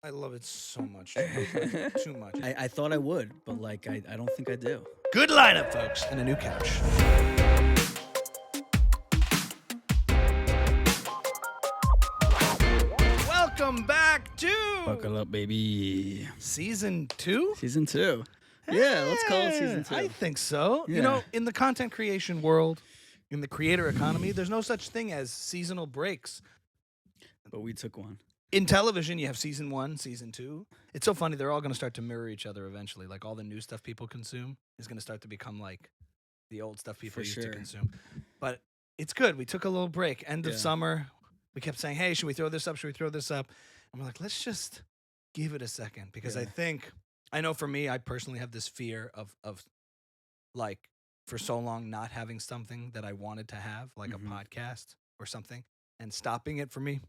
I love it so much. Too much. I thought I would, but like I don't think I do. Good lineup, folks, and a new couch. Welcome back to Buckle up, baby. Season 2? Season 2. Yeah, let's call it Season 2. I think so. Yeah. You know, in the content creation world, in the creator economy, there's no such thing as seasonal breaks. But we took one. In television, you have season 1, season 2. It's so funny. They're all going to start to mirror each other eventually. Like all the new stuff people consume is going to start to become like the old stuff people used to consume. But it's good. We took a little break. End of summer. We kept saying, hey, should we throw this up? Should we throw this up? And we're like, let's just give it a second. Because I know for me, I personally have this fear of like for so long not having something that I wanted to have, like a podcast or something, and stopping it for me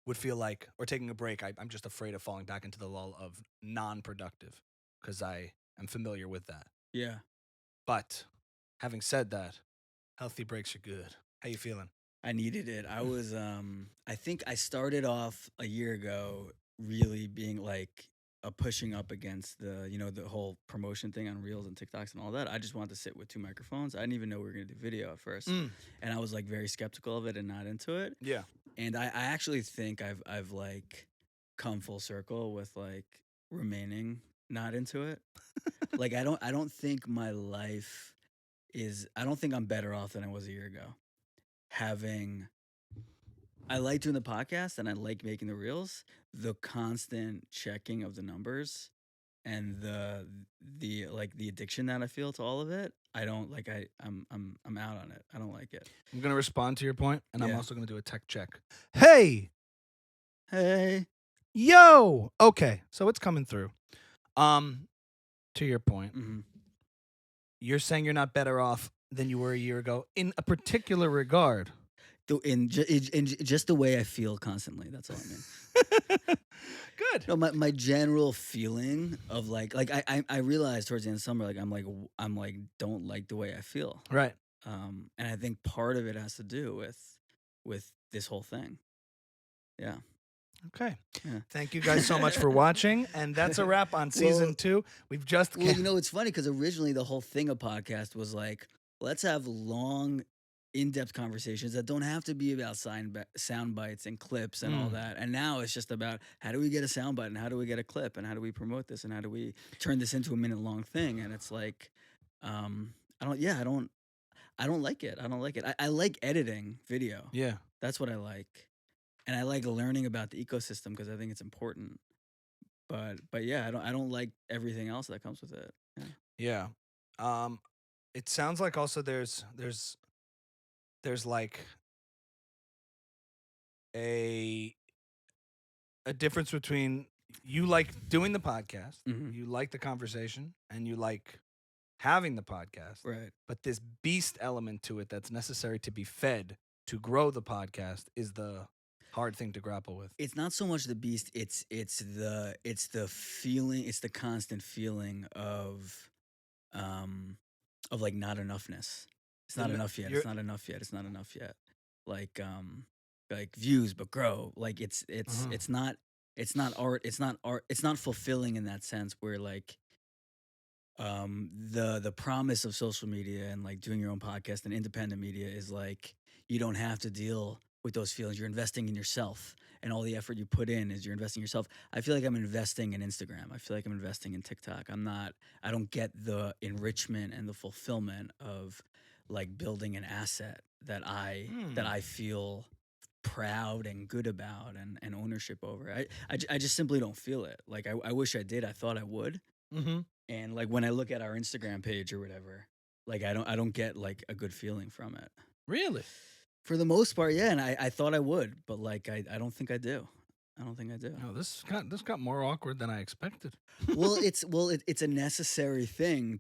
would feel like, or taking a break, I'm just afraid of falling back into the lull of non-productive because I am familiar with that. Yeah. But having said that, healthy breaks are good. How you feeling? I needed it. I was I think I started off a year ago really being like pushing up against the whole promotion thing on Reels and TikToks and all that. I just wanted to sit with 2 microphones. I didn't even know we were going to do video at first. And I was like very skeptical of it and not into it. Yeah. And I actually think I've like come full circle with like remaining not into it. Like I don't think my life I don't think I'm better off than I was a year ago. I like doing the podcast and I like making the reels. The constant checking of the numbers and the addiction that I feel to all of it, I don't like. I'm out on it. I don't like it. I'm gonna respond to your point, and I'm also gonna do a tech check. Hey, yo. Okay, so it's coming through. To your point, you're saying you're not better off than you were a year ago in a particular regard. In just the way I feel constantly. That's all I mean. Good. No, my general feeling of like I realized towards the end of summer, like I'm like don't like the way I feel. Right. And I think part of it has to do with this whole thing. Yeah. Okay. Yeah. Thank you guys so much for watching, and that's a wrap on season 2. We've just it's funny because originally the whole thing of podcast was like, let's have long, in-depth conversations that don't have to be about sound bites and clips and all that. And now it's just about how do we get a sound bite and how do we get a clip and how do we promote this and how do we turn this into a minute-long thing. And it's like, I don't like it. I don't like it. I like editing video. Yeah. That's what I like. And I like learning about the ecosystem because I think it's important. But yeah, I don't like everything else that comes with it. Yeah. It sounds like also there's like a difference between you like doing the podcast, you like the conversation, and you like having the podcast. Right. But this beast element to it that's necessary to be fed to grow the podcast is the hard thing to grapple with. It's not so much the beast, it's the feeling, it's the constant feeling of like not enoughness. It's not enough yet. It's not enough yet. It's not enough yet. Like views, but grow. Like it's not art. It's not art. It's not fulfilling in that sense where like the promise of social media and like doing your own podcast and independent media is like you don't have to deal with those feelings. You're investing in yourself, and all the effort you put in is you're investing in yourself. I feel like I'm investing in Instagram. I feel like I'm investing in TikTok. I don't get the enrichment and the fulfillment of like building an asset that I feel proud and good about and ownership over. I just simply don't feel it. Like I wish I did. I thought I would. And like when I look at our Instagram page or whatever, like I don't get like a good feeling from it. Really? For the most part, yeah. And I thought I would, but like I don't think I do. I don't think I do. No, this got more awkward than I expected. Well, it's a necessary thing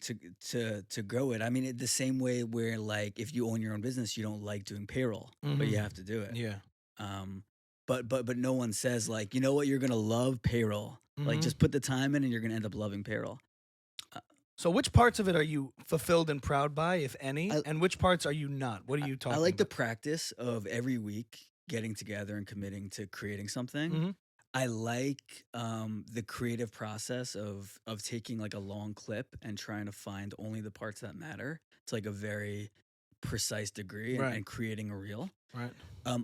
to grow it. I mean, the same way where like if you own your own business, you don't like doing payroll, but you have to do it. Yeah. But no one says like, you know what, you're gonna love payroll. Like just put the time in, and you're gonna end up loving payroll. So which parts of it are you fulfilled and proud by, if any, and which parts are you not? What are you talking about? I like the practice of every week getting together and committing to creating something. I like the creative process of taking like a long clip and trying to find only the parts that matter to like a very precise degree Right. and creating a reel. Right.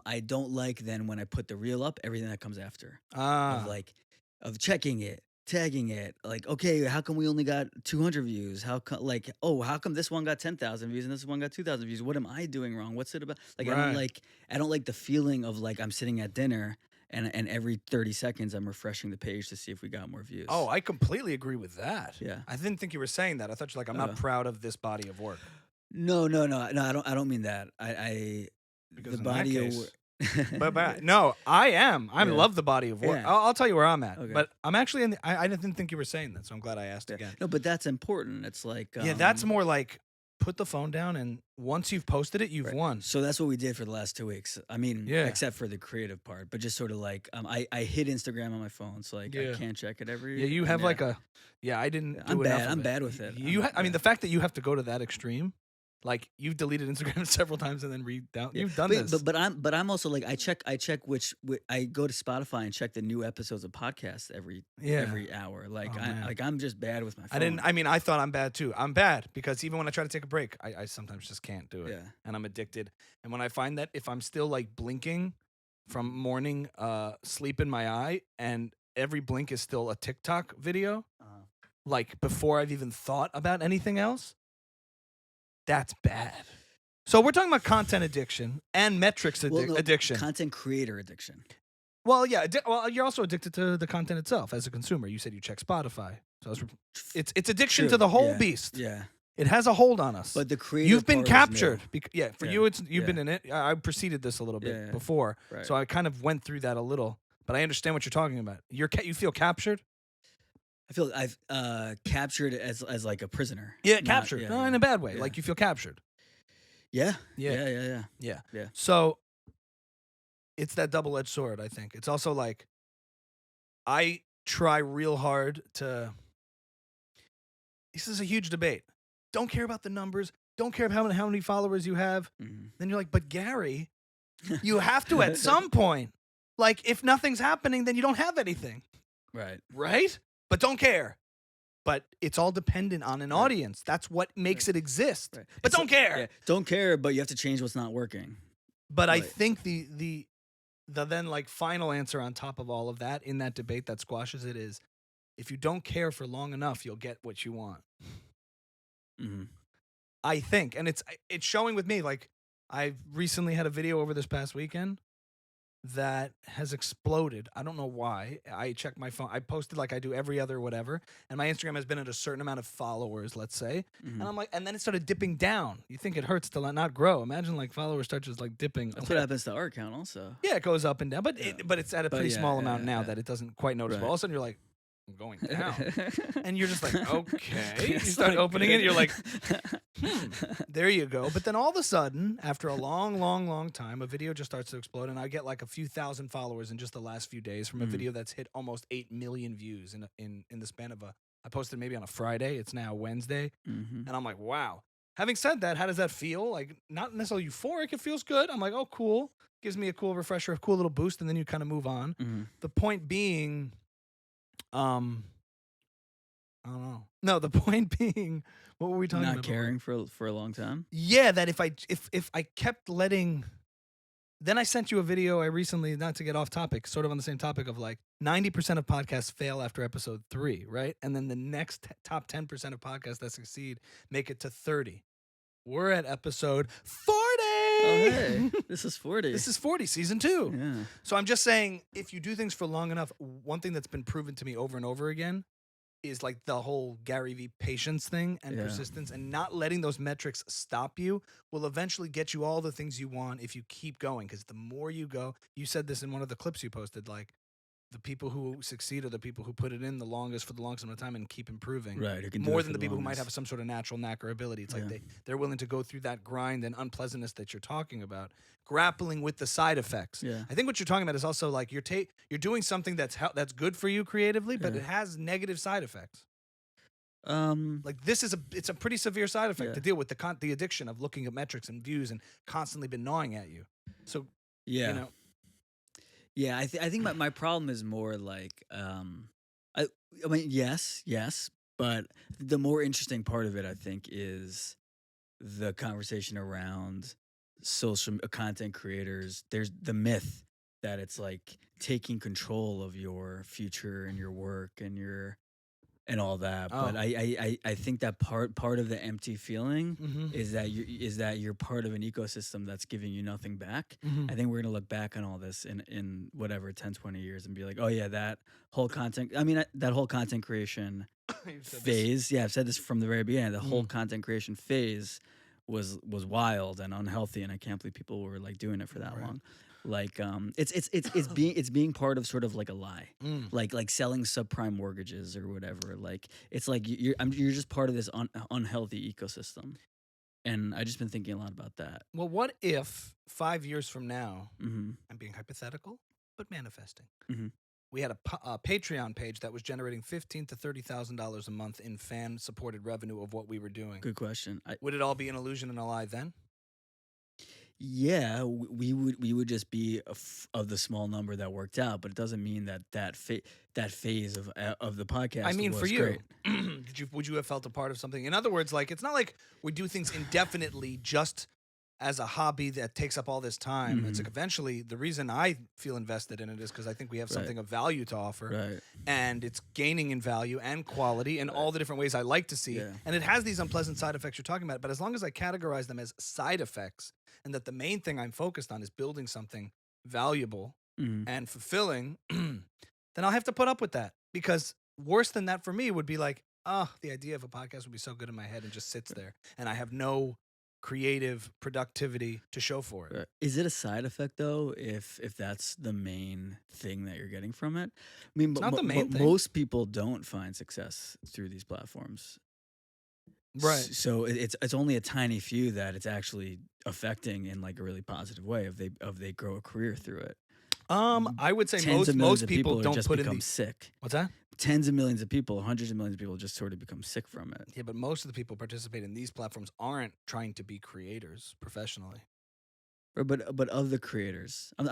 I don't like then when I put the reel up, everything that comes after of Ah. like of checking it, tagging it, like okay, how come we only got 200 views? How come like oh, how come this one got 10,000 views and this one got 2,000 views? What am I doing wrong? What's it about? Like Right. I don't like the feeling of like I'm sitting at dinner and every 30 seconds I'm refreshing the page to see if we got more views. Oh, I completely agree with that. Yeah. I didn't think you were saying that. I thought you're like, I'm not proud of this body of work. No. I don't mean that. Because The in body that of case, work. but no, I am. I Yeah. love the body of work. Yeah. I'll tell you where I'm at. Okay. But I'm actually in. I didn't think you were saying that, so I'm glad I asked Yeah. again. No, but that's important. It's like Yeah, that's more like put the phone down, and once you've posted it, you've right. won. So that's what we did for the last 2 weeks. I mean, Yeah. except for the creative part, but just sort of like I hid Instagram on my phone, so like Yeah. I can't check it every. Yeah, you have like a. Yeah, I didn't. I'm do bad. enough of I'm it. bad with it. I mean, the fact that you have to go to that extreme, like you've deleted Instagram several times and then read down. Yeah. You've done this. But I'm also like I check which I go to Spotify and check the new episodes of podcasts every hour. Like Oh, I'm just bad with my phone. I didn't. I mean, I thought I'm bad too. I'm bad because even when I try to take a break, I sometimes just can't do it. Yeah. And I'm addicted. And when I find that if I'm still like blinking from morning sleep in my eye, and every blink is still a TikTok video, like before I've even thought about anything else, that's bad. So we're talking about content addiction and metrics addiction. Content creator addiction. Well, yeah. Well, you're also addicted to the content itself as a consumer. You said you check Spotify, so it's addiction True. to the whole Yeah. beast. Yeah. It has a hold on us. But the creative You've been part is captured. new. Yeah, for Yeah. you, you've Yeah. been in it. I preceded this a little bit Yeah. before, Right. so I kind of went through that a little. But I understand what you're talking about. You feel captured. I feel I've captured as like a prisoner. Yeah, Not- captured. yeah, No, yeah. in a bad way. Yeah. Like you feel captured. Yeah. Yeah. Yeah. Yeah. Yeah. So it's that double-edged sword, I think. It's also like I try real hard to. This is a huge debate. Don't care about the numbers. Don't care about how many followers you have. Mhm. Then you're like, but Gary, you have to at some point. Like, if nothing's happening, then you don't have anything. Right. Right? But don't care. But it's all dependent on an audience. That's what makes it exist. Right. But don't care. Yeah. Don't care, but you have to change what's not working. But I Right. think the then like final answer on top of all of that in that debate that squashes it is, if you don't care for long enough, you'll get what you want. Mm-hmm. I think, and it's showing with me. Like, I've recently had a video over this past weekend that has exploded. I don't know why. I checked my phone. I posted like I do every other whatever, and my Instagram has been at a certain amount of followers, let's say. Mm-hmm. And I'm like, and then it started dipping down. You think it hurts to not grow? Imagine like followers start just like dipping. That's what happens to our account also. Yeah, it goes up and down, but Yeah. but it's at a pretty small amount now yeah. that it doesn't quite noticeable. Right. All of a sudden, you're like, I'm going down. And you're just like, okay. You It's start not opening it, good. you're like, there you go. But then all of a sudden, after a long time, a video just starts to explode, and I get like a few thousand followers in just the last few days from a video that's hit almost 8 million views in the span of I posted maybe on a Friday. It's now Wednesday. Mm-hmm. And I'm like, wow. Having said that, how does that feel? Like, not necessarily euphoric. It feels good. I'm like, oh, cool. Gives me a cool refresher, a cool little boost, and then you kind of move on. Mm-hmm. The point being, I don't know. No, the point being, what were we talking about? Not caring for a long time. Yeah, that if I kept letting, then I sent you a video I recently, not to get off topic, sort of on the same topic of like 90% of podcasts fail after episode 3, right? And then the next top 10% of podcasts that succeed make it to 30. We're at episode 40. Oh, hey, this is 40. This is 40, season 2. Yeah. So I'm just saying, if you do things for long enough, one thing that's been proven to me over and over again is like the whole Gary V patience thing and persistence, and not letting those metrics stop you will eventually get you all the things you want if you keep going. Because the more you go, you said this in one of the clips you posted, like the people who succeed are the people who put it in the longest for the longest amount of time and keep improving. Right. Who can do More it than for the people who might longest. have some sort of natural knack or ability. It's like Yeah. they're willing to go through that grind and unpleasantness that you're talking about, grappling with the side effects. Yeah. I think what you're talking about is also like you're doing something that's good for you creatively, but Yeah. it has negative side effects. Um. Like it's a pretty severe side effect Yeah. to deal with, the addiction of looking at metrics and views and constantly been gnawing at you. So Yeah. you know, Yeah, I think my problem is more like, I I mean, yes, but the more interesting part of it, I think, is the conversation around content creators. There's the myth that it's like taking control of your future and your work and your and all that. But Oh. I think that part of the empty feeling Mhm. is that you're part of an ecosystem that's giving you nothing back. Mhm. I think we're gonna look back on all this in whatever 10, 20 years and be like, oh yeah, that whole content. I mean, that whole content creation You've said this. phase. Yeah, I've said this from the very beginning. The whole Mm. content creation phase was wild and unhealthy, and I can't believe people were like doing it for that Right. long. Like, it's being part of sort of like a lie, Mm. like selling subprime mortgages or whatever. Like, it's like you're just part of this unhealthy ecosystem, and I just been thinking a lot about that. Well, what if 5 years from now, Mm-hmm. I'm being hypothetical, but manifesting, Mm-hmm. we had a Patreon page that was generating $15,000 to $30,000 a month in fan-supported revenue of what we were doing. Good question. Would it all be an illusion and a lie then? Yeah, we would just be of the small number that worked out, but it doesn't mean that phase of the I podcast mean, for was you, great. would you have felt a part of something? In other words, like it's not like we do things indefinitely just as a hobby that takes up all this time. It's like Mhm. eventually the reason I feel invested in it is because I think we have Right, something of value to offer, right, and it's gaining in value and quality and right. all the different ways I like to see. Yeah, And it has these unpleasant side effects you're talking about. But as long as I categorize them as side effects, and that the main thing I'm focused on is building something valuable mhm. and fulfilling, then I'll have to put up with that. Because worse than that for me would be like, oh, the idea of a podcast would be so good in my head and just sits there. And I have no creative productivity to show for it. Right. Is it a side effect though, if that's the main thing that you're getting from it? I mean, It's but not the main thing. most people don't find success through these platforms. Right. So it's only a tiny few that it's actually affecting in like a really positive way if they grow a career through it. I would say Tens of millions most of people people are don't just put in become the sick. what's that? Tens of millions of people, hundreds of millions of people just sort of become sick from it. Yeah, but most of the people participate in these platforms aren't trying to be creators professionally. But of the creators, I'm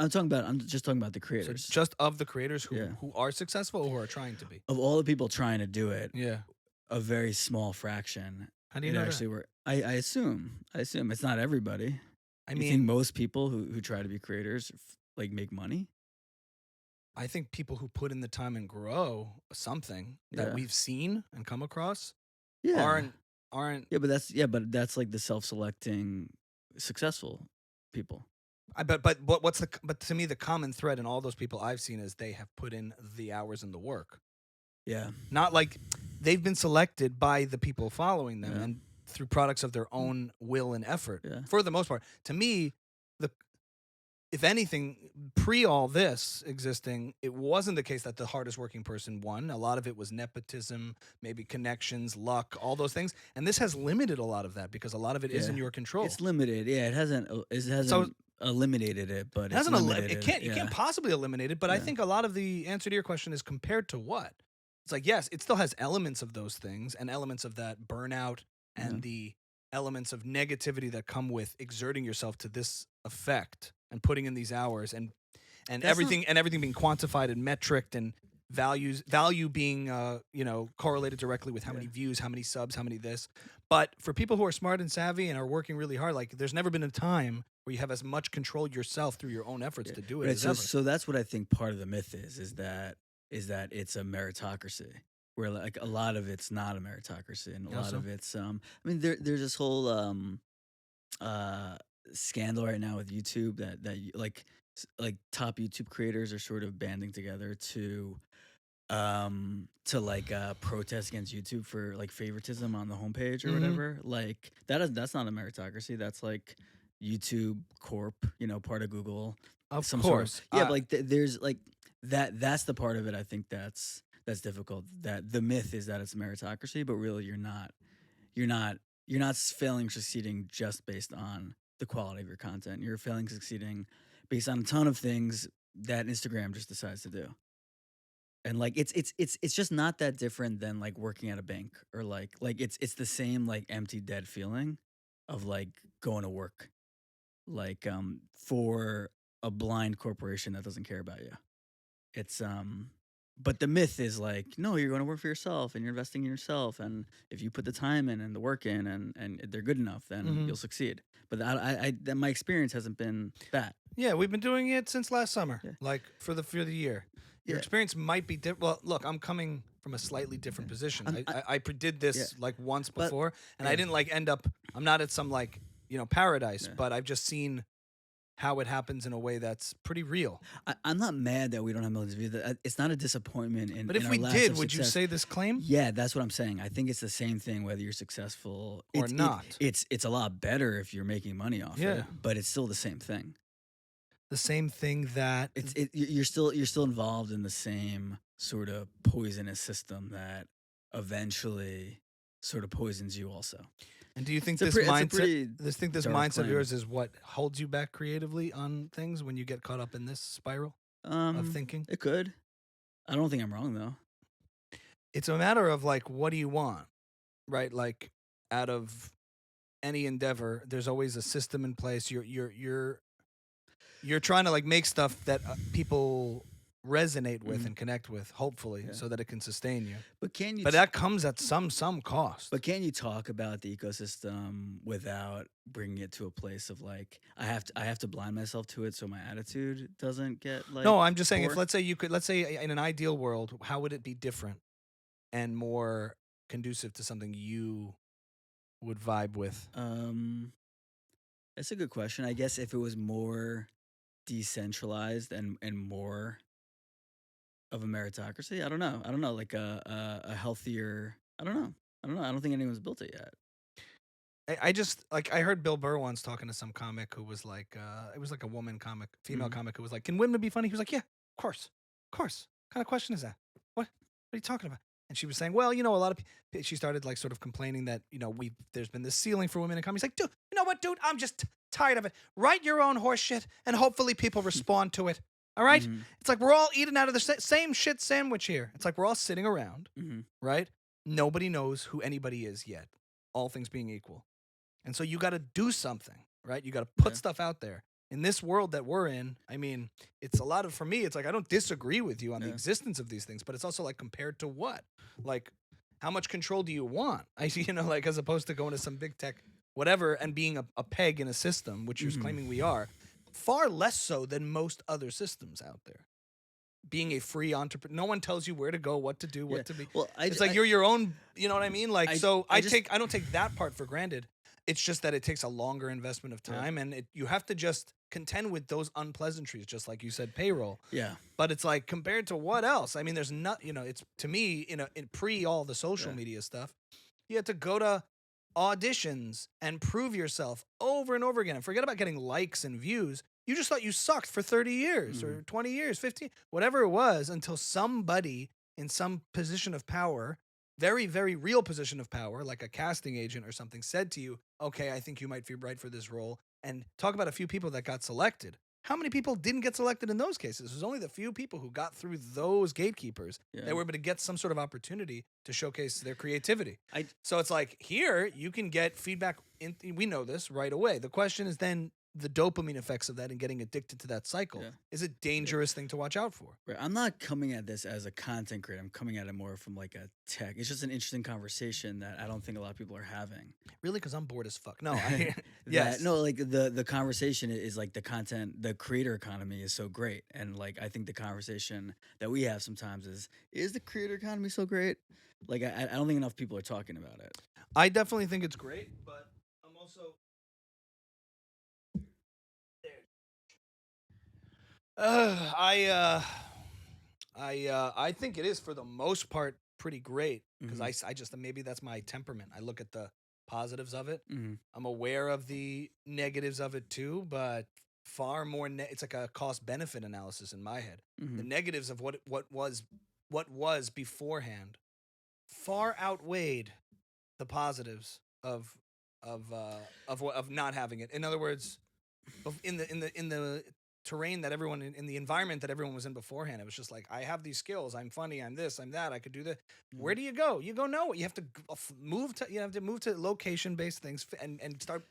just talking about the So creators. just of the creators Yeah. who are successful or who are trying to be. Of all the people trying to do it, Yeah. a very small fraction. How do you It know actually that? work. I assume. I assume it's not everybody. I You think mean, most people who try to be creators like make money? I think people who put in the time and grow something that Yeah. we've seen and come across Yeah. aren't But that's like the self-selecting successful people. but but to me the common thread in all those people I've seen is they have put in the hours and the work. Yeah. Not like they've been selected by the people following them Yeah. and through products of their own will and effort. Yeah. For the most part, to me, the if anything, pre all this existing, it wasn't the case that the hardest working person won. A lot of it was nepotism, maybe connections, luck, all those things. And this has limited a lot of that because a lot of it is in Yeah. your control. It's limited. Yeah, it hasn't So eliminated it, but it it's hasn't limited it can't you Yeah. can't possibly eliminate it, but I Yeah. think a lot of the answer to your question is compared to what? It's like, yes, it still has elements of those things and elements of that burnout Yeah. and the elements of negativity that come with exerting yourself to this effect and putting in these hours and That's everything being quantified and metriced and value being correlated directly with how Yeah. many views, how many subs, how many this. But for people who are smart and savvy and are working really hard, like there's never been a time where you have as much control yourself through your own efforts Yeah. to do it Right. as So ever. so that's what I think part of the myth is that it's a meritocracy where like a lot of it's not a meritocracy and a How lot so? of it's I mean there's this whole uh scandal right now with YouTube like top YouTube creators are sort of banding together to like protest against YouTube for like favoritism on the homepage or Mhm. whatever. Like that's not a meritocracy. That's like YouTube Corp, part of Google. Of Some course. but like there's like that's the part of it I think that's difficult. That the myth is that it's a meritocracy, but really you're not failing succeeding just based on the quality of your content. You're failing succeeding based on a ton of things that Instagram just decides to do. And like it's just not that different than like working at a bank or like it's the same like empty dead feeling of like going to work like for a blind corporation that doesn't care about you. It's but the myth is like, no, you're going to work for yourself and you're investing in yourself, and if you put the time in and the work in and they're good enough, then you'll succeed. But my experience hasn't been that. Yeah, we've been doing it since last summer, Yeah. like for the year. Your experience might be different. Well, look, I'm coming from a slightly different position. I did this like once before, and I didn't like end up. I'm not at some like paradise, but I've just seen how it happens in a way that's pretty real. I'm not mad that we don't have millions of views. It's not a disappointment. But if we did, would you say this claim? Yeah, that's what I'm saying. I think it's the same thing whether you're successful or not. It's a lot better if you're making money off it, but it's still the same thing. The same thing that you're still involved in the same sort of poisonous system that eventually sort of poisons you also. And do you think this mindset of yours is what holds you back creatively on things when you get caught up in this spiral of thinking? It could. I don't think I'm wrong though. It's a matter of like, what do you want, right? Like, out of any endeavor, there's always a system in place. You're trying to like make stuff that people resonate with and connect with, hopefully, so that it can sustain you. But that comes at some cost. But can you talk about the ecosystem without bringing it to a place of like I have to blind myself to it so my attitude doesn't get like? No, I'm just saying, if let's say in an ideal world, how would it be different and more conducive to something you would vibe with? That's a good question. I guess if it was more decentralized and more of a meritocracy. I don't know, like a healthier. I don't know. I don't think anyone's built it yet. I just like I heard Bill Burr once talking to some comic who was like, it was like a woman comic, female comic who was like, "Can women be funny?" He was like, "Yeah, of course. What kind of question is that? What are you talking about?" And she was saying, "Well, a lot of people." She started like sort of complaining that there's been this ceiling for women in comedy. He's like, "Dude, you know what, dude? I'm just tired of it. Write your own horse shit, and hopefully people respond to it. All right? It's like we're all eating out of the same shit sandwich here. It's like we're all sitting around, right? Nobody knows who anybody is yet, all things being equal. And so you got to do something, right? You got to put stuff out there. In this world that we're in, I mean, it's a lot of, for me, it's like I don't disagree with you on the existence of these things, but it's also like compared to what? Like, how much control do you want? Like as opposed to going to some big tech whatever and being a peg in a system, which you're claiming we are. Far less so than most other systems out there. Being a free entrepreneur, no one tells you where to go, what to do, what to be. Well, it's like you're your own. You know what I mean? Like, I don't take that part for granted. It's just that it takes a longer investment of time, and you have to just contend with those unpleasantries, just like you said, payroll. Yeah. But it's like compared to what else? I mean, there's not. It's to me, in pre all the social media stuff, you had to go to auditions and prove yourself over and over again, and forget about getting likes and views. You just thought you sucked for 30 years or 20 years, 15, whatever it was, until somebody in some position of power, very, very real position of power, like a casting agent or something, said to you, "Okay, I think you might be right for this role." And talk about a few people that got selected. How many people didn't get selected in those cases? It was only the few people who got through those gatekeepers that were able to get some sort of opportunity to showcase their creativity. So it's like here, you can get feedback. We know this right away. The question is then the dopamine effects of that and getting addicted to that cycle is a dangerous thing to watch out for. Right. I'm not coming at this as a content creator. I'm coming at it more from like a tech. It's just an interesting conversation that I don't think a lot of people are having. Really? Because I'm bored as fuck. No, yes. No, like the conversation is like the content, the creator economy is so great. And like, I think the conversation that we have sometimes is the creator economy so great? Like, I don't think enough people are talking about it. I definitely think it's great, but I'm also... I think it is for the most part pretty great because I just maybe that's my temperament. I look at the positives of it. I'm aware of the negatives of it too, but far more. It's like a cost benefit analysis in my head. The negatives of what was beforehand far outweighed the positives of not having it. In other words, in the terrain that everyone in the environment that everyone was in beforehand, it was just like, I have these skills, I'm funny, I'm this, I'm that, I could do that. Where do you go? You go nowhere. You have to move to location based things and start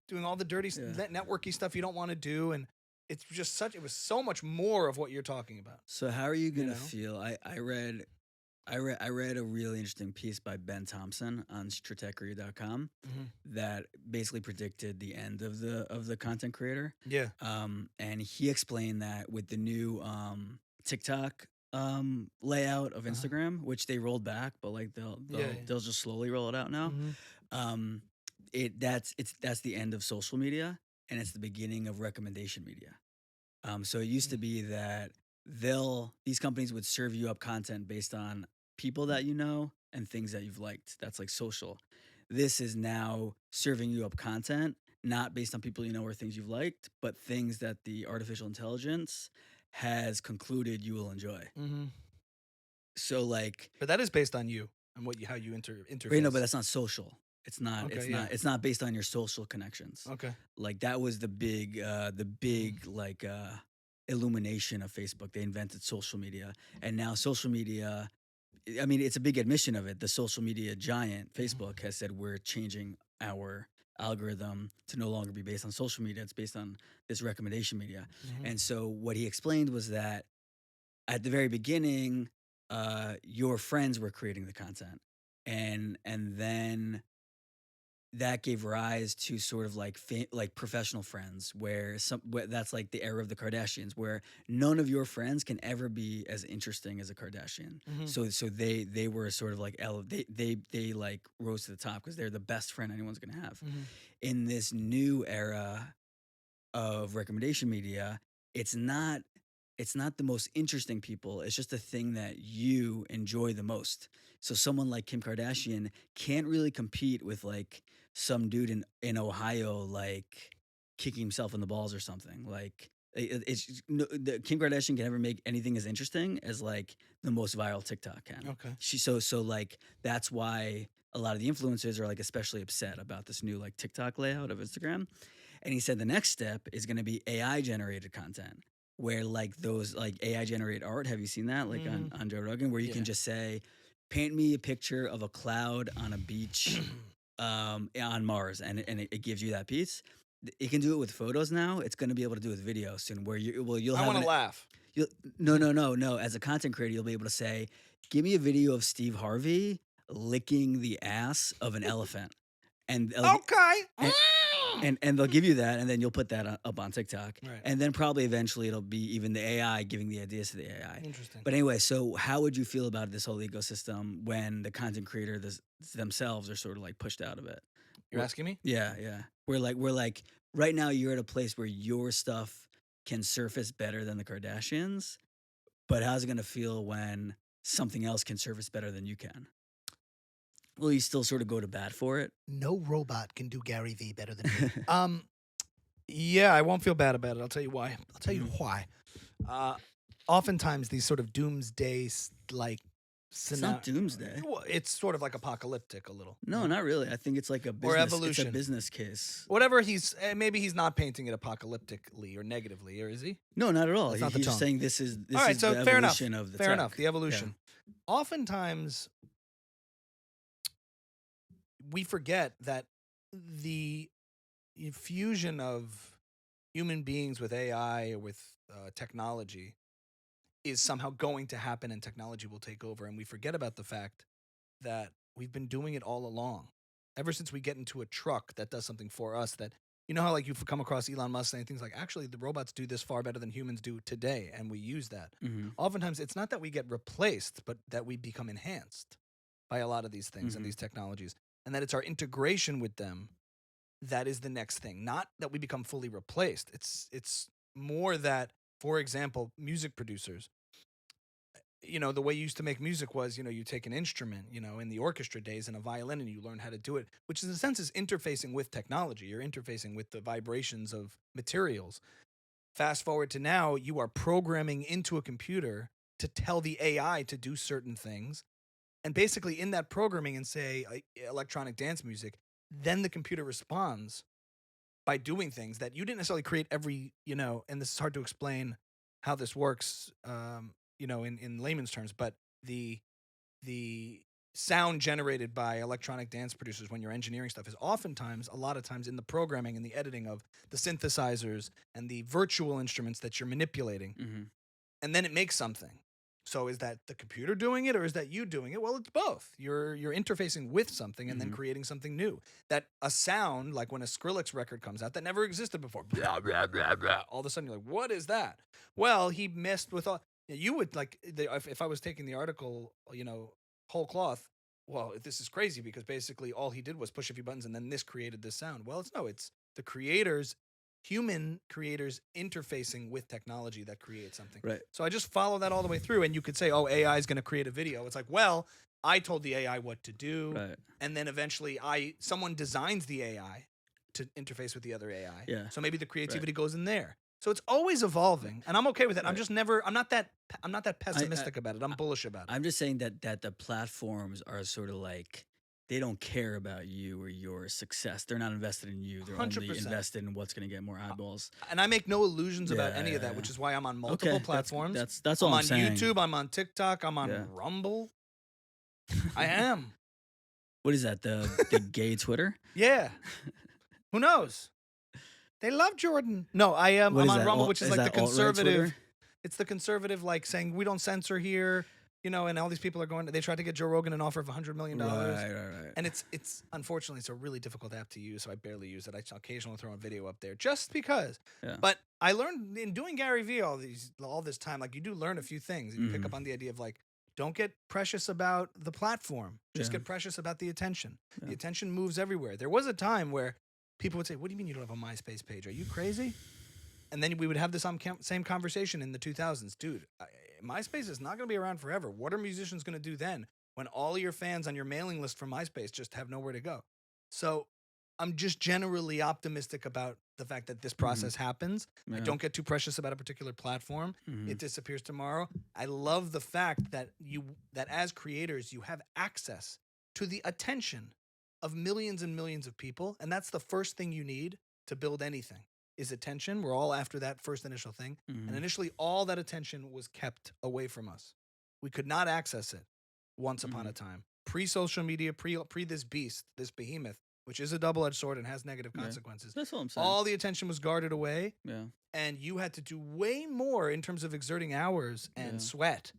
doing all the dirty networky stuff you don't want to do. And it's just it was so much more of what you're talking about. So how are you gonna feel? I read a really interesting piece by Ben Thompson on stratechery.com that basically predicted the end of the content creator. Yeah. And he explained that with the new TikTok layout of Instagram, which they rolled back, but like they'll just slowly roll it out now. That's the end of social media, and it's the beginning of recommendation media. So it used to be that these companies would serve you up content based on people that you know and things that you've liked. That's like social. This is now serving you up content, not based on people you know or things you've liked, but things that the artificial intelligence has concluded you will enjoy. So like, but that is based on you and how you interface. Right, no, but that's not social. It's not. Okay, it's not based on your social connections. Okay. Like that was the big illumination of Facebook. They invented social media, and now social media. I mean, it's a big admission of it. The social media giant Facebook has said we're changing our algorithm to no longer be based on social media. It's based on this recommendation media. And so what he explained was that at the very beginning, your friends were creating the content, and then that gave rise to sort of like professional friends, where that's like the era of the Kardashians, where none of your friends can ever be as interesting as a Kardashian. So they were sort of like they like rose to the top because they're the best friend anyone's gonna have. In this new era of recommendation media, it's not the most interesting people. It's just the thing that you enjoy the most. So someone like Kim Kardashian can't really compete with like some dude in Ohio, like kicking himself in the balls or something. Like Kim Kardashian can never make anything as interesting as like the most viral TikTok can. Okay. So like that's why a lot of the influencers are like especially upset about this new like TikTok layout of Instagram. And he said the next step is going to be AI generated content, where like those like AI generated art. Have you seen that? Like on Joe Rogan, where you can just say, paint me a picture of a cloud on a beach on Mars, and it gives you that piece. It can do it with photos now. It's going to be able to do it with video soon, where you'll have. I want to laugh. No. As a content creator, you'll be able to say, give me a video of Steve Harvey licking the ass of an elephant. And okay. And they'll give you that, and then you'll put that up on TikTok. Right. And then probably eventually it'll be even the AI giving the ideas to the AI. Interesting. But anyway, so how would you feel about this whole ecosystem when the content creators themselves are sort of like pushed out of it? You're asking me? Yeah. We're like right now you're at a place where your stuff can surface better than the Kardashians, but how's it going to feel when something else can surface better than you can? Will you still sort of go to bat for it? No robot can do Gary Vee better than me. Yeah, I won't feel bad about it. I'll tell you why. Oftentimes these sort of doomsday like it's not doomsday. It's sort of like apocalyptic a little. No, not really. I think it's like a business, or evolution. It's a business case. Whatever maybe he's not painting it apocalyptically or negatively, or is he? No, not at all. He's just saying this is all right, is so the fair evolution enough. of the fair tech. enough. The evolution. Yeah. Oftentimes we forget that the fusion of human beings with AI or with technology is somehow going to happen, and technology will take over. And we forget about the fact that we've been doing it all along. Ever since we get into a truck that does something for us, that you know how like you've come across Elon Musk saying things like, actually the robots do this far better than humans do today, and we use that. Oftentimes it's not that we get replaced, but that we become enhanced by a lot of these things and these technologies. And that it's our integration with them that is the next thing. Not that we become fully replaced. It's more that, for example, music producers, the way you used to make music was, you take an instrument, in the orchestra days and a violin, and you learn how to do it, which in a sense is interfacing with technology. You're interfacing with the vibrations of materials. Fast forward to now, you are programming into a computer to tell the AI to do certain things. And basically in that programming and say electronic dance music, then the computer responds by doing things that you didn't necessarily create and this is hard to explain how this works, in layman's terms, but the sound generated by electronic dance producers when you're engineering stuff is oftentimes, a lot of times, in the programming and the editing of the synthesizers and the virtual instruments that you're manipulating. Mm-hmm. And then it makes something. So is that the computer doing it or is that you doing it? Well, it's both. You're interfacing with something and then creating something new. That a sound, like when a Skrillex record comes out that never existed before, blah, blah, blah, blah, all of a sudden you're like, what is that? Well, he messed with all. You would like if I was taking the article, whole cloth. Well, this is crazy because basically all he did was push a few buttons and then this created this sound. Well, it's the creators, human creators interfacing with technology that creates something. Right. So I just follow that all the way through, and you could say, oh, AI is going to create a video. It's like, well, I told the AI what to do, Right. and then eventually someone designs the AI to interface with the other AI. Yeah. So maybe the creativity goes in there. So it's always evolving, and I'm okay with it. I'm just never. I'm not that pessimistic about it. I'm bullish about it. I'm just saying that the platforms are sort of like they don't care about you or your success. They're not invested in you. They're 100%. only invested in what's going to get more eyeballs. And I make no illusions about any of that, which is why I'm on multiple platforms. That's all I'm saying. I'm on YouTube. I'm on TikTok. I'm on Rumble. I am. What is that? The gay Twitter? Yeah. Who knows? They love Jordan. No, I am. I'm on Rumble, which is like the conservative. It's the conservative, like saying we don't censor here, and all these people are going. They tried to get Joe Rogan an offer of $100 million. Right. And it's unfortunately it's a really difficult app to use, so I barely use it. I occasionally throw a video up there just because. Yeah. But I learned in doing Gary Vee all this time, like you do learn a few things, and you pick up on the idea of like, don't get precious about the platform. Just get precious about the attention. Yeah. The attention moves everywhere. There was a time where people would say, what do you mean you don't have a MySpace page? Are you crazy? And then we would have this same conversation in the 2000s. Dude, MySpace is not going to be around forever. What are musicians going to do then when all of your fans on your mailing list from MySpace just have nowhere to go? So I'm just generally optimistic about the fact that this process happens. Yeah. I don't get too precious about a particular platform. It disappears tomorrow. I love the fact that as creators, you have access to the attention of millions and millions of people. And that's the first thing you need to build anything is attention. We're all after that first initial thing. And initially all that attention was kept away from us. We could not access it once upon a time. Pre-social media, pre this beast, this behemoth, which is a double-edged sword and has negative consequences. That's what I'm saying. All the attention was guarded away. Yeah. And you had to do way more in terms of exerting hours and sweat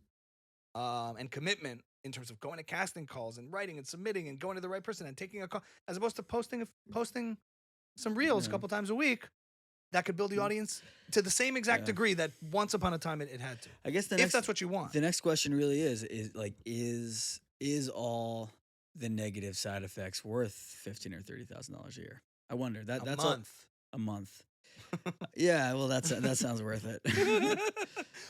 and commitment in terms of going to casting calls and writing and submitting and going to the right person and taking a call, as opposed to posting some reels a couple times a week that could build the audience to the same exact degree that once upon a time it had to. I guess if that's what you want. The next question really is all the negative side effects worth $15,000 or $30,000 a year? I wonder. That's a month. Yeah, well, that sounds worth it.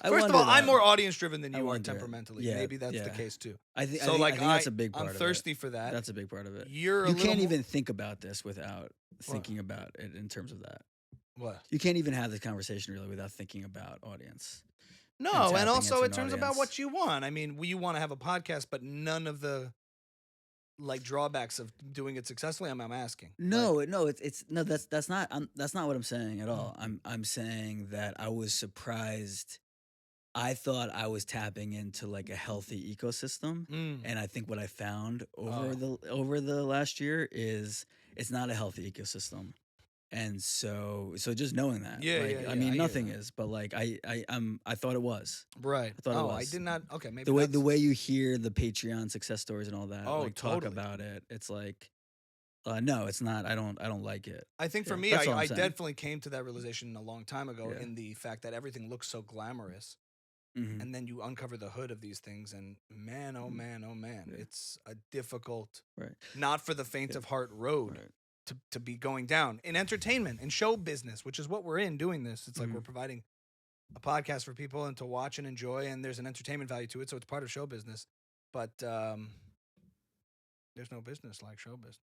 First of all, I'm more audience driven than you are temperamentally. Yeah, maybe that's the case too. I think that's a big part of it. I'm thirsty for that. That's a big part of it. You can't even think about this without thinking about it in terms of that. What? You can't even have this conversation really without thinking about audience. No, and also it turns about what you want. I mean, you want to have a podcast, but none of the drawbacks of doing it successfully. I'm asking. No, that's not what I'm saying at all. I'm saying that I was surprised. I thought I was tapping into like a healthy ecosystem, and I think what I found over the last year is it's not a healthy ecosystem. And so just knowing that, I mean, nothing is, but like I thought it was right. I thought it was. I did not. Okay, maybe the way you hear the Patreon success stories and all that, totally. Talk about it. It's like, no, it's not. I don't like it. I think for me, I definitely came to that realization a long time ago in the fact that everything looks so glamorous, and then you uncover the hood of these things, and man, oh man, it's a difficult, not for the faint of heart road. Right. To be going down in entertainment and show business, which is what we're in doing this. It's like we're providing a podcast for people and to watch and enjoy, and there's an entertainment value to it, so it's part of show business. But there's no business like show business.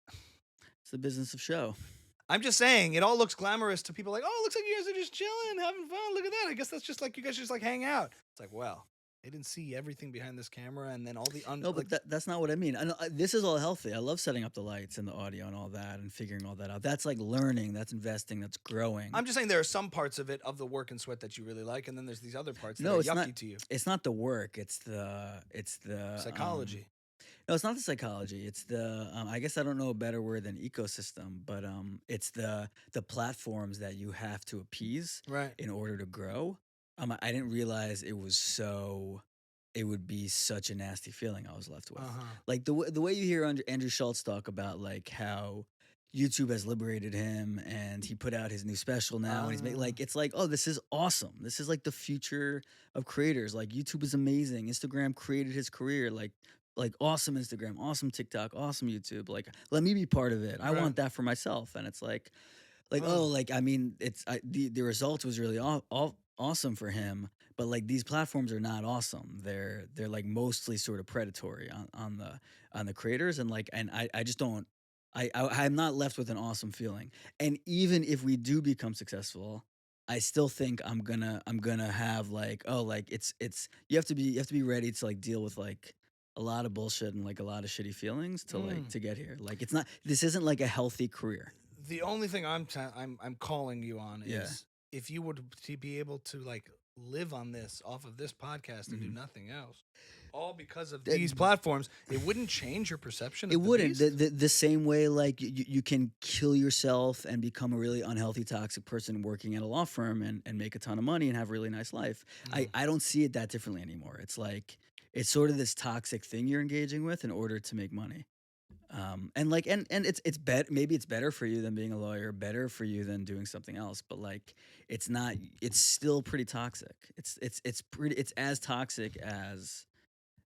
It's the business of show. I'm just saying, it all looks glamorous to people like, oh, it looks like you guys are just chilling, having fun. Look at that. I guess that's just like you guys just like hang out. It's like, well, they didn't see everything behind this camera, and then all the No, but that's not what I mean. This is all healthy. I love setting up the lights and the audio and all that and figuring all that out. That's like learning, that's investing, that's growing. I'm just saying there are some parts of it, of the work and sweat, that you really like, and then there's these other parts that are yucky to you. It's not the work. It's the psychology. No, it's not the psychology. It's the I guess I don't know a better word than ecosystem, but it's the platforms that you have to appease Right. in order to grow. I didn't realize it would be such a nasty feeling I was left with. Uh-huh. Like the way you hear Andrew Schultz talk about like how YouTube has liberated him and he put out his new special now and he's made like it's like, oh, this is awesome. This is like the future of creators. Like YouTube is amazing. Instagram created his career. Like awesome Instagram, awesome TikTok, awesome YouTube. Like let me be part of it. I want that for myself. And it's like oh, like I mean, the result was really awesome for him, but like these platforms are not awesome. They're like mostly sort of predatory on the creators, and like I just don't. I'm not left with an awesome feeling. And even if we do become successful, I still think I'm gonna have like, oh, like it's you have to be ready to like deal with like a lot of bullshit and like a lot of shitty feelings to like to get here. Like it's not, this isn't like a healthy career. The only thing I'm calling you on is if you were to be able to like live on this off of this podcast and do nothing else, all because of these platforms, it wouldn't change your perception of it wouldn't. beast? The same way like you can kill yourself and become a really unhealthy, toxic person working at a law firm and make a ton of money and have a really nice life. I don't see it that differently anymore. It's like it's sort of this toxic thing you're engaging with in order to make money. And like and it's maybe it's better for you than being a lawyer, better for you than doing something else, but like it's not, it's still pretty toxic. It's as toxic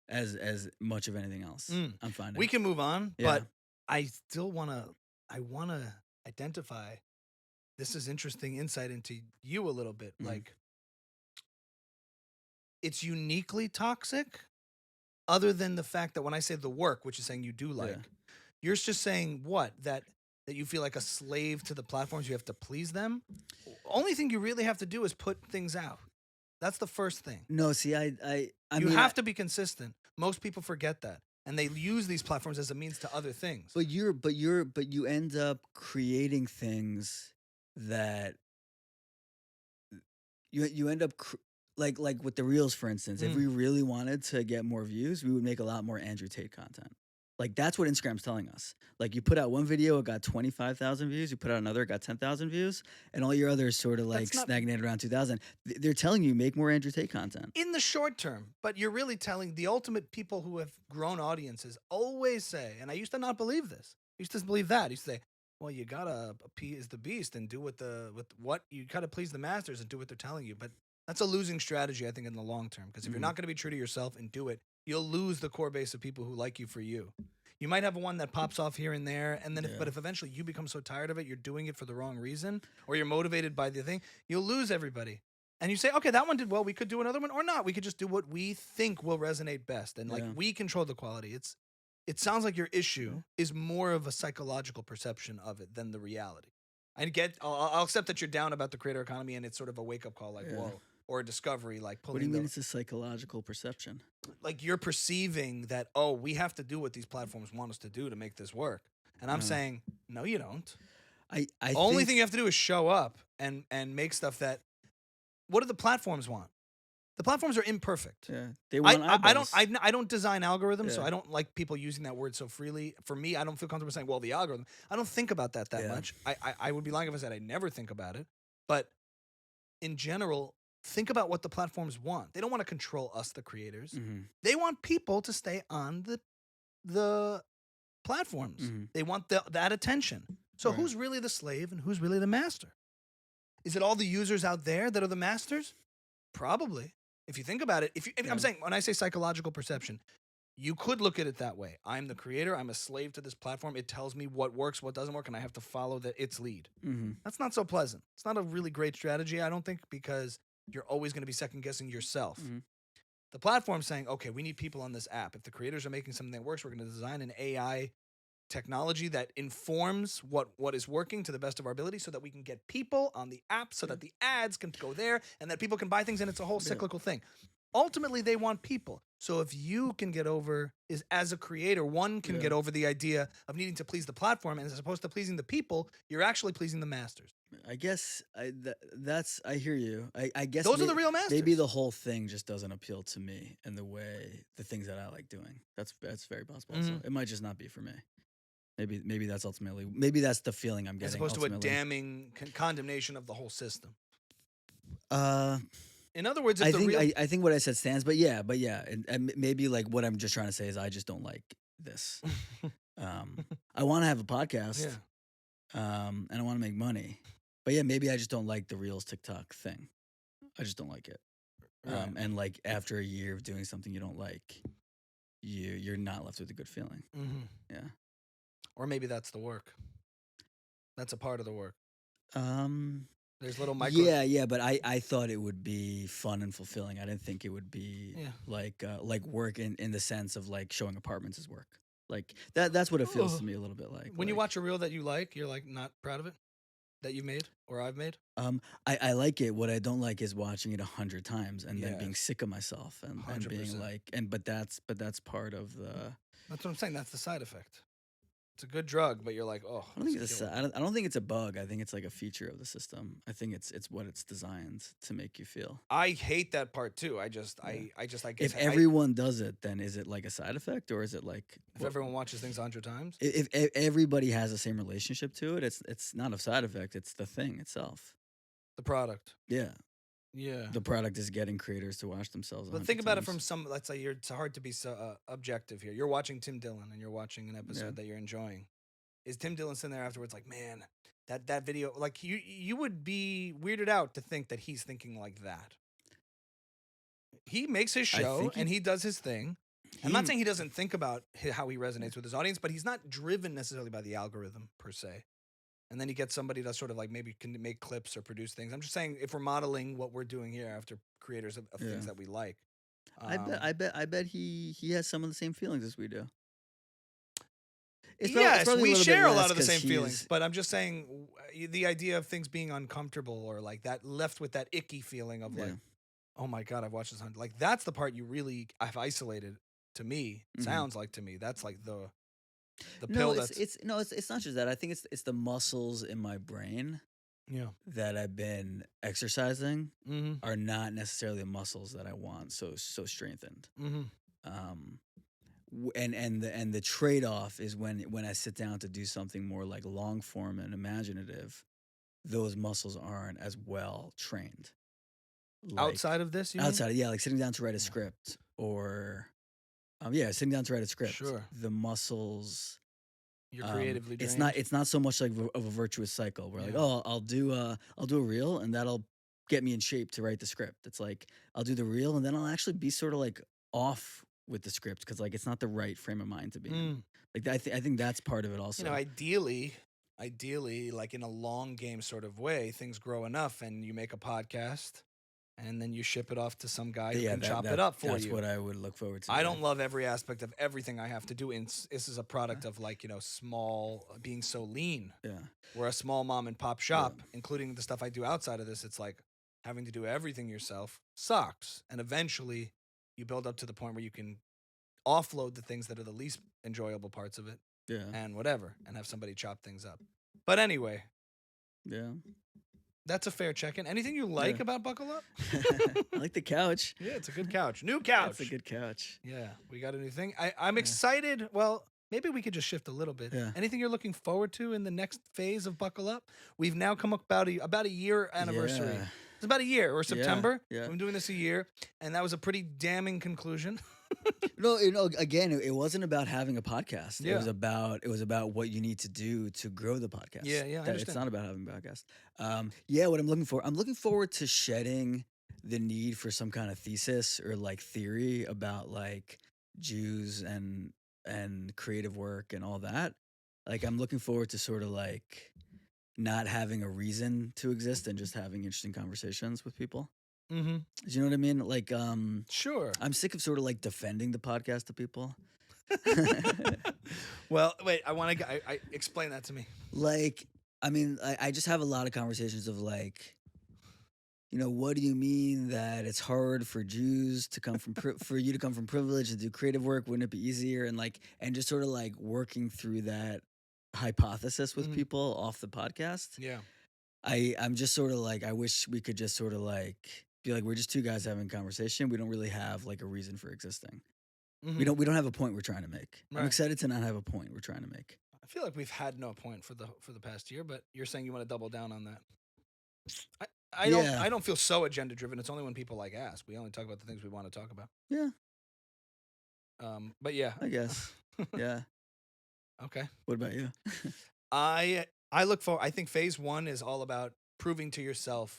as much of anything else. I'm finding. We can move on, but I still wanna identify, this is interesting insight into you a little bit. Like it's uniquely toxic, other than the fact that when I say the work, which is saying you do like, you're just saying what? That you feel like a slave to the platforms, you have to please them? Only thing you really have to do is put things out. That's the first thing. No, see, I you mean, have to be consistent. Most people forget that, and they use these platforms as a means to other things. But you end up creating things that you end up like with the reels, for instance. If we really wanted to get more views, we would make a lot more Andrew Tate content. Like that's what Instagram's telling us. Like you put out one video, it got 25,000 views. You put out another, it got 10,000 views, and all your others sort of like stagnated around 2,000. They're telling you make more Andrew Tate content in the short term, but you're really telling the ultimate people who have grown audiences always say, and I used to not believe this. I used to believe that. I used to say, well, you gotta appease the beast and do what you gotta please the masters and do what they're telling you. But that's a losing strategy, I think, in the long term. Because if you're not going to be true to yourself and do it, you'll lose the core base of people who like you for you. You might have one that pops off here and there, and then but if eventually you become so tired of it, you're doing it for the wrong reason, or you're motivated by the thing, you'll lose everybody. And you say, okay, that one did well, we could do another one, or not. We could just do what we think will resonate best, and like we control the quality. It sounds like your issue is more of a psychological perception of it than the reality. I'll accept that you're down about the creator economy, and it's sort of a wake up call, like whoa. Or a discovery, like pulling. What do you mean it's a psychological perception? Like you're perceiving that, oh, we have to do what these platforms want us to do to make this work. And I'm saying, no, you don't. I only thing you have to do is show up and make stuff that. What do the platforms want? The platforms are imperfect. Yeah, they want eyeballs. I don't design algorithms, so I don't like people using that word so freely. For me, I don't feel comfortable saying, well, the algorithm. I don't think about that much. I would be lying if I said I never think about it. But in general, think about what the platforms want. They don't want to control us, the creators. They want people to stay on the platforms. They want that attention. So who's really the slave and who's really the master? Is it all the users out there that are the masters? Probably. If you think about it, I'm saying, when I say psychological perception, you could look at it that way. I'm the creator. I'm a slave to this platform. It tells me what works, what doesn't work, and I have to follow its lead. That's not so pleasant. It's not a really great strategy, I don't think, because you're always going to be second-guessing yourself. The platform's saying, okay, we need people on this app. If the creators are making something that works, we're going to design an AI technology that informs what is working to the best of our ability so that we can get people on the app so that the ads can go there and that people can buy things, and it's a whole cyclical thing. Ultimately, they want people. So if you can get over, is as a creator, one can get over the idea of needing to please the platform, and as opposed to pleasing the people, you're actually pleasing the masters. I guess that's I hear you. I guess those are the real masters. Maybe the whole thing just doesn't appeal to me in the things that I like doing. That's very possible. Also, it might just not be for me. Maybe that's the feeling I'm getting. As opposed ultimately. to a damning condemnation of the whole system. Uh, In other words, I think what I said stands, but yeah, and maybe like what I'm just trying to say is I just don't like this. I want to have a podcast, and I want to make money, but yeah, maybe I just don't like the Reels TikTok thing. I just don't like it. Right. And like after a year of doing something you don't like, you're not left with a good feeling. Yeah. Or maybe that's the work. That's a part of the work. There's little micro. Yeah, but I thought it would be fun and fulfilling. I didn't think it would be like work in the sense of like showing apartments as work. Like that's what it feels to me a little bit like. When you watch a reel that you like, you're like not proud of it that you've made or I've made. I like it. What I don't like is watching it 100 times and then being sick of myself and being like but that's part of the. That's what I'm saying. That's the side effect. It's a good drug, but you're like, oh. I don't think it's a bug. I think it's like a feature of the system. I think it's what it's designed to make you feel. I hate that part too. I guess if everyone does it, then is it like a side effect, or is it like if everyone watches things 100 times? If everybody has the same relationship to it, it's not a side effect. It's the thing itself. The product. Yeah. Yeah. The product is getting creators to watch themselves. But think about it from some. Let's say it's hard to be so objective here. You're watching Tim Dillon and you're watching an episode that you're enjoying. Is Tim Dillon sitting there afterwards like, man, that video, like you would be weirded out to think that he's thinking like that. He makes his show and he does his thing. I'm not saying he doesn't think about how he resonates with his audience, but he's not driven necessarily by the algorithm per se. And then you get somebody that sort of like maybe can make clips or produce things. I'm just saying if we're modeling what we're doing here after creators of things that we like. I bet he has some of the same feelings as we do. Yes, we share a lot of the same feelings, but I'm just saying the idea of things being uncomfortable or like that left with that icky feeling of like, oh my God, I've watched this. Like that's the part you really have isolated to me. Sounds like to me. That's like the pill it's not just that. I think it's the muscles in my brain that I've been exercising are not necessarily the muscles that I want so strengthened. And the trade-off is when I sit down to do something more like long form and imaginative, those muscles aren't as well trained. Like, outside of this, like sitting down to write a script or sitting down to write a script. Sure. The muscles you're creatively drained. It's not so much like of a virtuous cycle where like, oh, I'll do a reel and that'll get me in shape to write the script. It's like I'll do the reel and then I'll actually be sort of like off with the script because like it's not the right frame of mind to be in. Like I think that's part of it also. Ideally, like in a long game sort of way, things grow enough and you make a podcast and then you ship it off to some guy who can chop it up for you. That's what I would look forward to. I don't love every aspect of everything I have to do. And this is a product of like, small, being so lean. Yeah. We're a small mom and pop shop, including the stuff I do outside of this. It's like having to do everything yourself sucks. And eventually you build up to the point where you can offload the things that are the least enjoyable parts of it. Yeah. And whatever, and have somebody chop things up. But anyway. Yeah. That's a fair check-in. Anything you like about Buckle Up? I like the couch. Yeah, it's a good couch. New couch. It's a good couch. Yeah, we got a new thing. I'm excited. Well, maybe we could just shift a little bit. Yeah. Anything you're looking forward to in the next phase of Buckle Up? We've now come about a year anniversary. Yeah. It's about a year, or September. Yeah. We've been doing this a year, and that was a pretty damning conclusion. No, again, it wasn't about having a podcast. Yeah. It was about what you need to do to grow the podcast. Yeah, I understand. It's not about having a podcast. What I'm looking forward to shedding the need for some kind of thesis or like theory about like Jews and creative work and all that. Like I'm looking forward to sort of like not having a reason to exist and just having interesting conversations with people. Mm-hmm. Do you know what I mean? Like, sure. I'm sick of sort of like defending the podcast to people. Well, wait, I explain that to me. Like, I mean, I just have a lot of conversations of like, what do you mean that it's hard for Jews to come from for you to come from privilege and do creative work? Wouldn't it be easier? And just sort of like working through that hypothesis with people off the podcast. Yeah. I'm just sort of like, I wish we could just sort of like be like, we're just two guys having a conversation. We don't really have like a reason for existing. We don't have a point we're trying to make. Right. I'm excited to not have a point we're trying to make. I feel like we've had no point for the past year, but you're saying you want to double down on that. I don't feel so agenda driven. It's only when people like ask. We only talk about the things we want to talk about. Yeah. But yeah. I guess. Yeah. Okay. What about you? I think phase 1 is all about proving to ourselves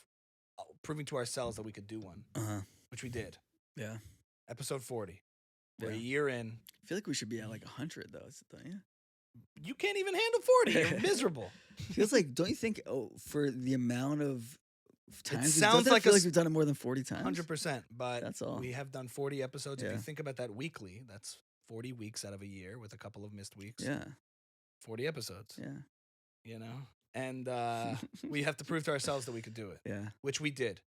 that we could do one, which we did. Yeah. Episode 40. We're a year in. I feel like we should be at like 100 though. Yeah. You can't even handle 40. You're miserable. Feels like, don't you think? For the amount of times, it sounds like we've done it more than 40 times. 100%. But that's all. We have done 40 episodes. Yeah. If you think about that weekly, that's 40 weeks out of a year with a couple of missed weeks. Yeah. 40 episodes. Yeah. And we have to prove to ourselves that we could do it. Yeah. Which we did.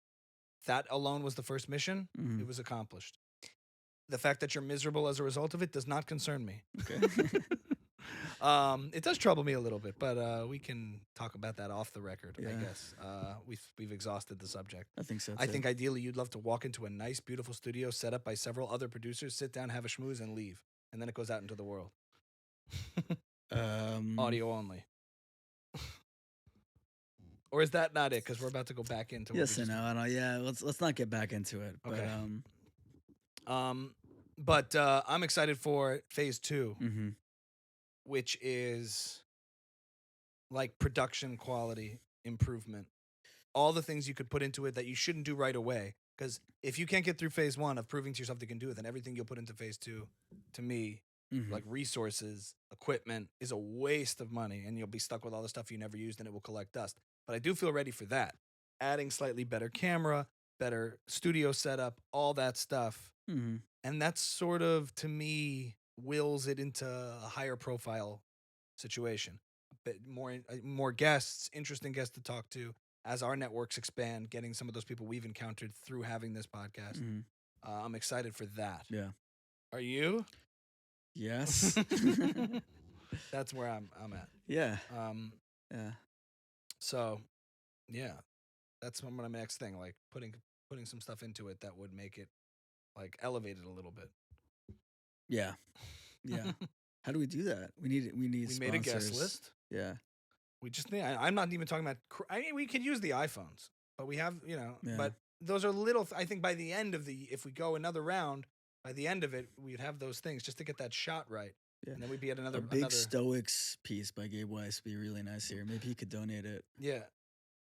That alone was the first mission. It was accomplished. The fact that you're miserable as a result of it does not concern me. Okay. It does trouble me a little bit, but we can talk about that off the record, I guess. We've exhausted the subject. I think so, too. I think ideally you'd love to walk into a nice, beautiful studio set up by several other producers, sit down, have a schmooze, and leave. And then it goes out into the world. Audio only. Or is that not it? Because we're about to go back into yes and no. I don't. Yeah, let's not get back into it. But, okay. But I'm excited for phase 2, which is like production quality improvement. All the things you could put into it that you shouldn't do right away. Because if you can't get through phase 1 of proving to yourself that you can do it, then everything you'll put into phase 2, to me, like resources, equipment, is a waste of money. And you'll be stuck with all the stuff you never used and it will collect dust. But I do feel ready for that. Adding slightly better camera, better studio setup, all that stuff. And that's sort of, to me, wills it into a higher profile situation. A bit more guests, interesting guests to talk to as our networks expand, getting some of those people we've encountered through having this podcast. I'm excited for that. Yeah. Are you? Yes. That's where I'm at. Yeah. Yeah. So, yeah, that's my next thing. Like putting some stuff into it that would make it like elevated a little bit. Yeah. Yeah. How do we do that? We need sponsors. Made a guest list. Yeah. We just need. I'm not even talking about. I mean, we could use the iPhones, but we have, But those are little. I think by the end of if we go another round, by the end of it, we'd have those things just to get that shot right. Yeah. And then we'd be at another. A big Stoics piece by Gabe Weiss would be really nice here. Maybe he could donate it. Yeah.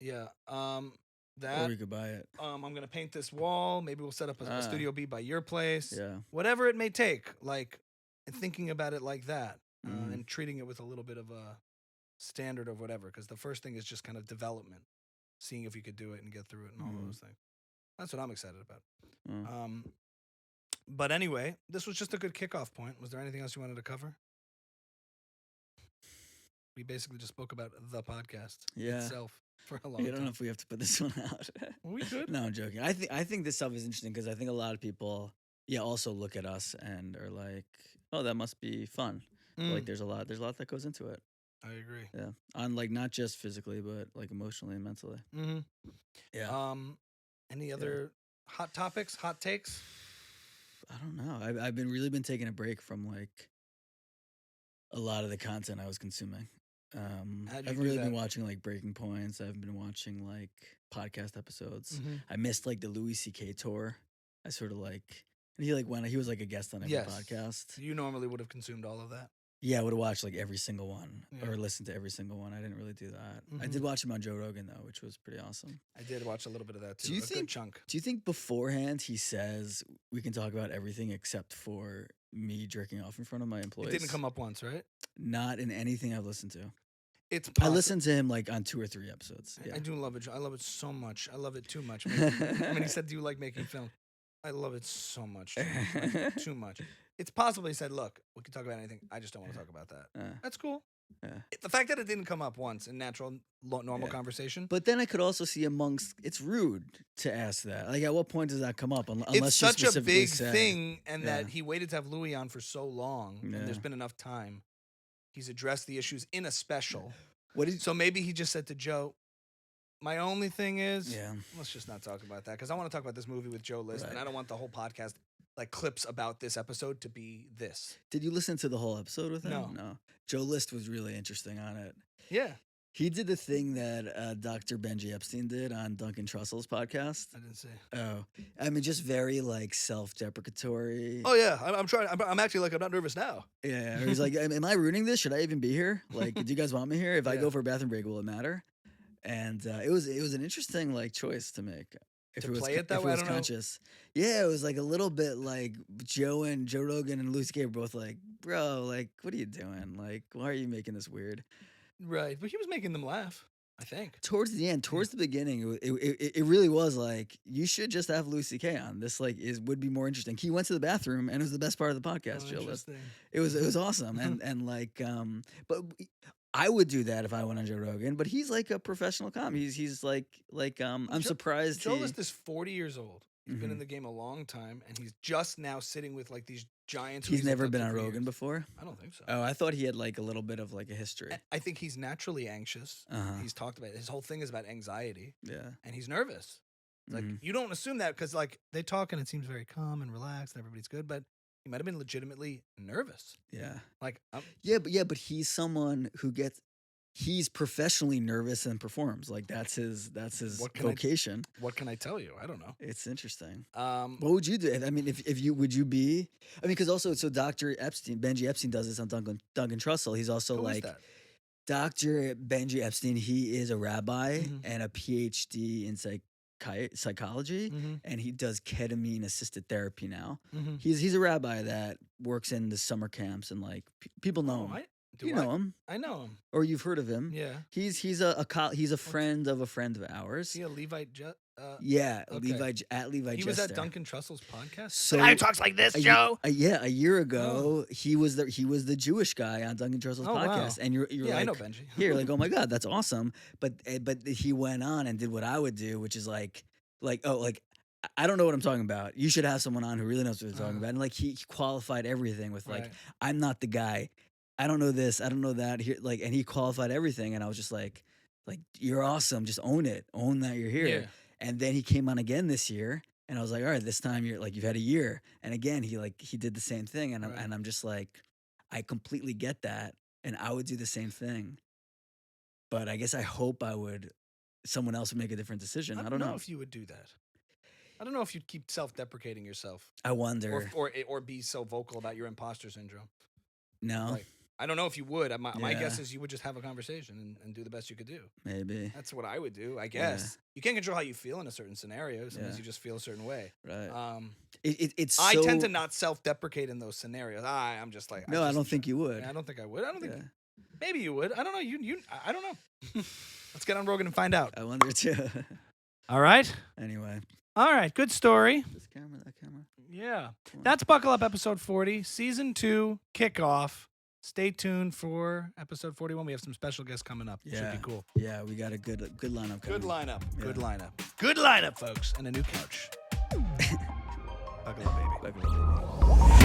Yeah. Or we could buy it. I'm gonna paint this wall. Maybe we'll set up a Studio B by your place. Yeah. Whatever it may take. Like, thinking about it like that, and treating it with a little bit of a standard of whatever. Because the first thing is just kind of development, seeing if you could do it and get through it and all those things. That's what I'm excited about. But anyway, this was just a good kickoff point. Was there anything else you wanted to cover? We basically just spoke about the podcast itself for a long time. I don't know if we have to put this one out. We could. No, I'm joking. I think this stuff is interesting because I think a lot of people, also look at us and are like, "Oh, that must be fun." Like, there's a lot that goes into it. I agree. Yeah, on like not just physically, but like emotionally and mentally. Yeah. Any other hot topics, hot takes? I don't know. I've been taking a break from like a lot of the content I was consuming. I've really been watching like Breaking Points. I've been watching like podcast episodes. I missed like the Louis C.K. tour. I sort of like, and he was like a guest on every podcast. You normally would have consumed all of that. Yeah, I would have watched like every single one or listened to every single one. I didn't really do that. I did watch him on Joe Rogan though, which was pretty awesome. I did watch a little bit of that too. Good chunk. Do you think beforehand he says we can talk about everything except for me jerking off in front of my employees? It didn't come up once, right? Not in anything I've listened to. It's possible. I listened to him like on 2 or 3 episodes. Yeah. I do love it. I love it so much. I love it too much. When he said, "Do you like making film?" I love it so much. Too much. It's possible he said, "Look, we can talk about anything. I just don't want to talk about that." That's cool. The fact that it didn't come up once in natural, normal conversation. But then I could also see it's rude to ask that. Like, at what point does that come up? Unless It's such you a big say, thing, and that he waited to have Louis on for so long, and there's been enough time. He's addressed the issues in a special. So maybe he just said to Joe, my only thing is, let's just not talk about that, because I want to talk about this movie with Joe List, and I don't want the whole podcast, like clips about this episode, to be this. Did you listen to the whole episode with him? No. Joe List was really interesting on it. Yeah. He did the thing that Dr. Benji Epstein did on Duncan Trussell's podcast. I didn't see. Oh, I mean, just very like self-deprecatory. Oh yeah, I'm trying. I'm actually like, I'm not nervous now. Yeah, he's like, am I ruining this? Should I even be here? Like, do you guys want me here? If I go for a bathroom break, will it matter? And it was an interesting like choice to make. If to it was, play it that if way, it was conscious. Yeah, it was like a little bit like Joe Rogan and Louis C.K. were both like, bro, like, what are you doing? Like, why are you making this weird? Right, but he was making them laugh, I think. Towards the end, towards the beginning, it really was like, you should just have Louis C.K. on. This like would be more interesting. He went to the bathroom, and it was the best part of the podcast. Joe List. It was awesome, and like, but I would do that if I went on Joe Rogan. But he's like a professional comic. He's like I'm surprised. Joe List is 40 years old. He's been in the game a long time, and he's just now sitting with like these giants. He's never been on Rogan before? I don't think so. Oh, I thought he had like a little bit of like a history. I think he's naturally anxious. He's talked about it. His whole thing is about anxiety. Yeah. And he's nervous. It's like, you don't assume that because like they talk and it seems very calm and relaxed and everybody's good, but he might have been legitimately nervous. Yeah. Like but he's someone who he's professionally nervous and performs. Like that's his vocation. What can I tell you? I don't know. It's interesting. What would you do? I mean, if you would you be? I mean, because also Dr. Epstein, Benji Epstein does this on Duncan Trussell. He's also Who like is that? Dr. Benji Epstein. He is a rabbi and a PhD in psychology, and he does ketamine assisted therapy now. He's a rabbi that works in the summer camps, and like people know him. You know him. I know him. Or you've heard of him. Yeah. He's a friend of a friend of ours. Is he a Levite? Yeah, okay. Levi. He was at Duncan Trussell's podcast. So the guy who talks like this, Joe. A year ago, he was the Jewish guy on Duncan Trussell's podcast, and you're like, I know Benji. You're like, oh my god, that's awesome. But he went on and did what I would do, which is like I don't know what I'm talking about. You should have someone on who really knows what they're talking about. And like he qualified everything with like, I'm not the guy. I don't know this. I don't know that. Here, like, and he qualified everything, and I was just like, you're awesome. Just own it. Own that you're here. Yeah. And then he came on again this year, and I was like, all right, this time you've had a year. And again, he did the same thing, and I'm just like, I completely get that, and I would do the same thing. But I guess I hope someone else would make a different decision. I don't know if you would do that. I don't know if you'd keep self-deprecating yourself. I wonder, or be so vocal about your imposter syndrome. No. Like, I don't know if you would. My guess is you would just have a conversation and do the best you could do. Maybe. That's what I would do, I guess. Yeah. You can't control how you feel in a certain scenario. Sometimes you just feel a certain way. Right. I tend to not self-deprecate in those scenarios. I'm just like... No, I don't think you would. I don't think I would. I don't think... Maybe you would. I don't know. I don't know. Let's get on Rogan and find out. I wonder too. All right. Anyway. All right. Good story. This camera, that camera. Yeah. That's Buckle Up episode 40, season 2, kickoff. Stay tuned for episode 41. We have some special guests coming up. Yeah. Should be cool. Yeah, we got a good lineup coming. Good lineup. Yeah. Good lineup. Good lineup, folks. And a new couch. Buckle up, baby. Buckle up, baby.